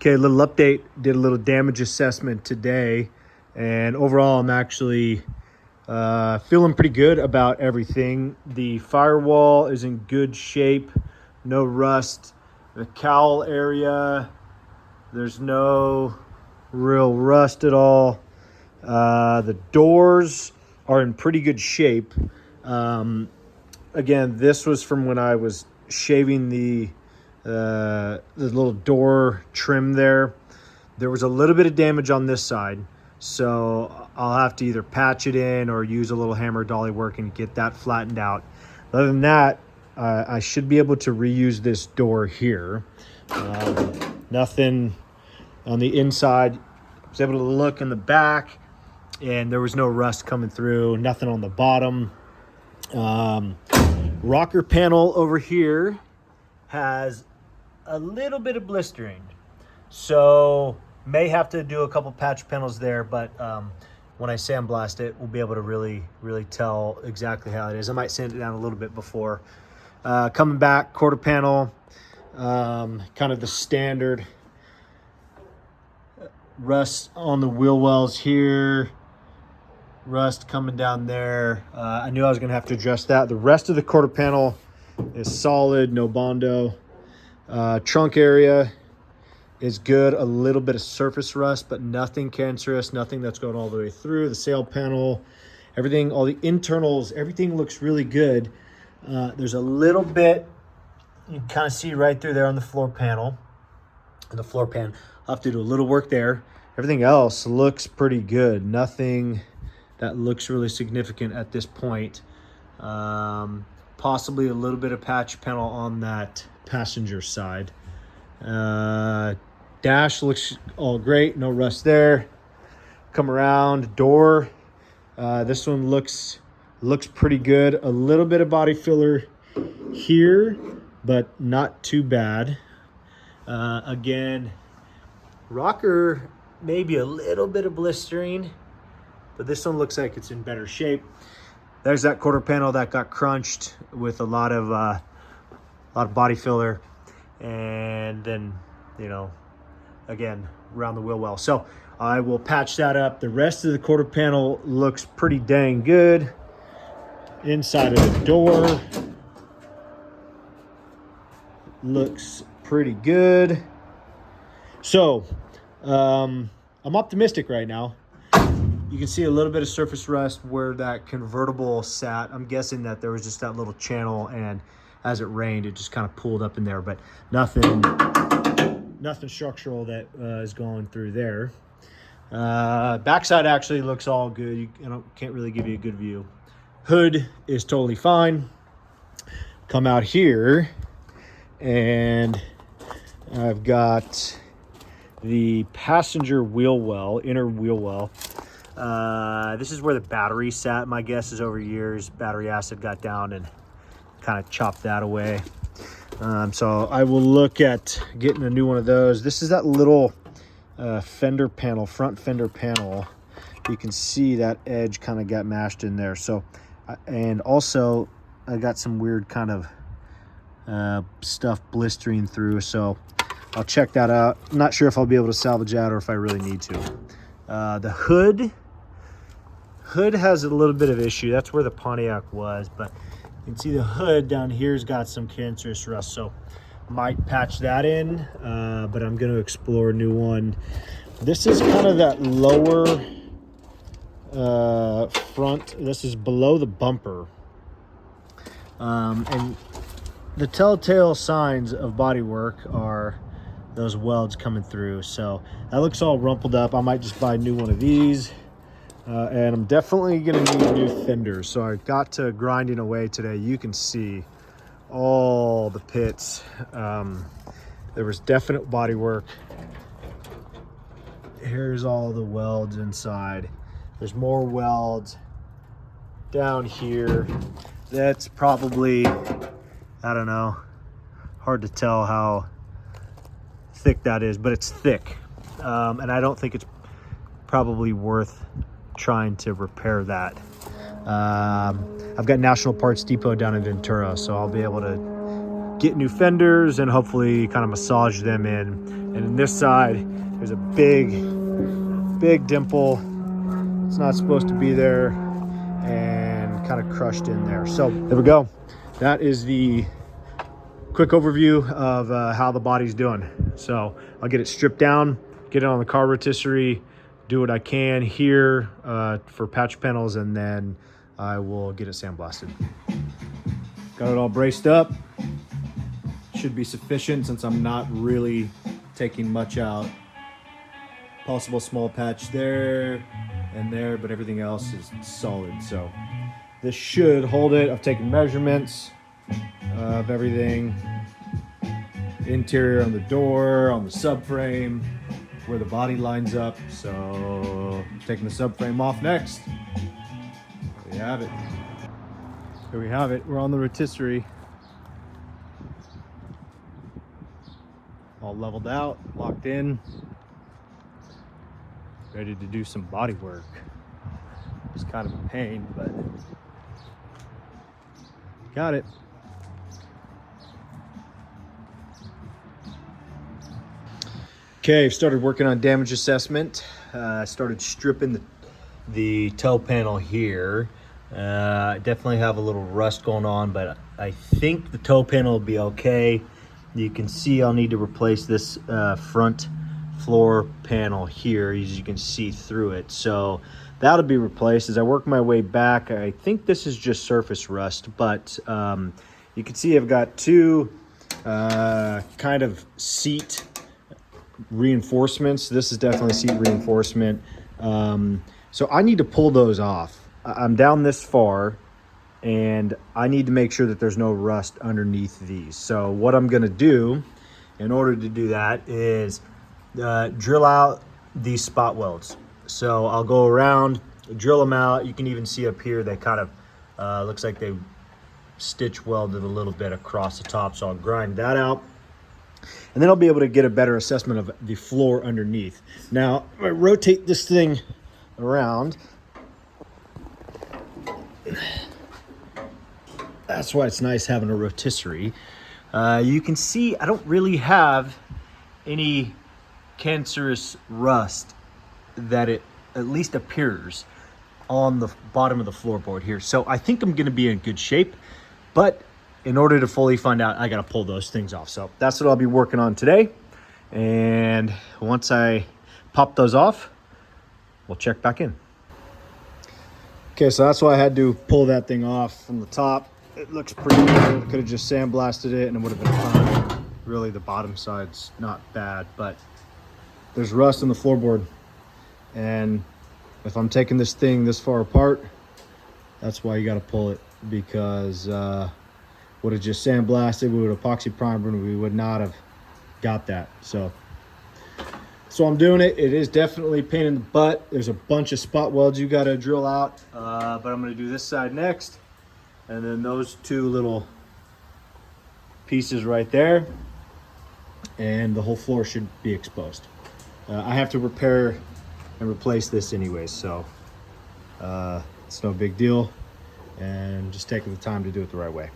Okay, a little update. Did a little damage assessment today, and overall I'm actually feeling pretty good about everything. The firewall is in good shape, no rust. The cowl area, there's no real rust at all. The doors are in pretty good shape. Again, this was from when I was shaving the little door trim there. There was a little bit of damage on this side, so I'll have to either patch it in or use a little hammer dolly work and get that flattened out. Other than that, I should be able to reuse this door here. Nothing on the inside. I was able to look in the back and there was no rust coming through, nothing on the bottom. Rocker panel over here has a little bit of blistering, so may have to do a couple patch panels there, but when I sandblast it, we'll be able to really tell exactly how it is. I might sand it down a little bit before. Coming back, quarter panel, kind of the standard rust on the wheel wells here, rust coming down there. I knew I was gonna have to address that. The rest of the quarter panel is solid, no bondo. Trunk area is good. A little bit of surface rust, but nothing cancerous, nothing that's going all the way through. The sail panel, everything, all the internals, everything looks really good. There's a little bit, you can kind of see right through there on the floor panel. And the floor pan, I'll have to do a little work there. Everything else looks pretty good. Nothing that looks really significant at this point. Possibly a little bit of patch panel on that passenger side. Dash looks all great, no rust there. Come around, door. This one looks pretty good. A little bit of body filler here, but not too bad. Again, rocker, maybe a little bit of blistering, but this one looks like it's in better shape. There's that quarter panel that got crunched with a lot of body filler, and then, you know, again, around the wheel well. So I will patch that up. The rest of the quarter panel looks pretty dang good. Inside of the door looks pretty good. So I'm optimistic right now. You can see a little bit of surface rust where that convertible sat. I'm guessing that there was just that little channel, and as it rained, it just kind of pulled up in there, but nothing structural that is going through there. Backside actually looks all good. Can't really give you a good view. Hood is totally fine. Come out here, and I've got the passenger wheel well, inner wheel well. This is where the battery sat. My guess is over years, battery acid got down and kind of chopped that away. So I will look at getting a new one of those. This is that little fender panel, front fender panel. You can see that edge kind of got mashed in there. So, and also I got some weird kind of stuff blistering through. So I'll check that out. I'm not sure if I'll be able to salvage that or if I really need to. The hood has a little bit of issue. That's where the Pontiac was, but you can see the hood down here's got some cancerous rust, so might patch that in, but I'm going to explore a new one. This is kind of that lower front. This is below the bumper, and the telltale signs of bodywork are those welds coming through. So that looks all rumpled up. I might just buy a new one of these, and I'm definitely gonna need new fenders. So I got to grinding away today. You can see all the pits. There was definite body work. Here's all the welds inside. There's more welds down here. That's probably, I don't know, hard to tell how thick that is, but it's thick, and I don't think it's probably worth trying to repair that. I've got National Parts Depot down in Ventura, so I'll be able to get new fenders and hopefully kind of massage them in. And in this side, there's a big dimple. It's not supposed to be there, and kind of crushed in there. So there we go. That is the quick overview of how the body's doing. So I'll get it stripped down, get it on the car rotisserie, do what I can here for patch panels, and then I will get it sandblasted. Got it all braced up. Should be sufficient since I'm not really taking much out. Possible small patch there and there, but everything else is solid. So this should hold it. I've taken measurements of everything. Interior on the door, on the subframe, where the body lines up. So I'm taking the subframe off next. There we have it. Here we have it. We're on the rotisserie. All leveled out, locked in. Ready to do some body work. It's kind of a pain, but got it. Okay, I've started working on damage assessment. Started stripping the toe panel here. I definitely have a little rust going on, but I think the toe panel will be okay. You can see I'll need to replace this front floor panel here, as you can see through it. So that'll be replaced. As I work my way back, I think this is just surface rust, but you can see I've got two kind of seat reinforcements. This is definitely seat reinforcement. So I need to pull those off. I'm down this far, and I need to make sure that there's no rust underneath these. So what I'm gonna do in order to do that is drill out these spot welds. So I'll go around, drill them out. You can even see up here, they kind of looks like they stitch welded a little bit across the top. So I'll grind that out, and then I'll be able to get a better assessment of the floor underneath. Now, if I rotate this thing around, that's why it's nice having a rotisserie. You can see I don't really have any cancerous rust that it at least appears on the bottom of the floorboard here. So I think I'm going to be in good shape, but in order to fully find out, I got to pull those things off. So that's what I'll be working on today. And once I pop those off, we'll check back in. Okay, so that's why I had to pull that thing off from the top. It looks pretty good. I could have just sandblasted it and it would have been fine. Really, the bottom side's not bad, but there's rust in the floorboard. And if I'm taking this thing this far apart, that's why you got to pull it, because would have just sandblasted, we would have epoxy primer, and we would not have got that. So I'm doing it. It is definitely a pain in the butt. There's a bunch of spot welds you got to drill out, but I'm going to do this side next, and then those two little pieces right there, and the whole floor should be exposed. I have to repair and replace this anyways, so it's no big deal, and just taking the time to do it the right way.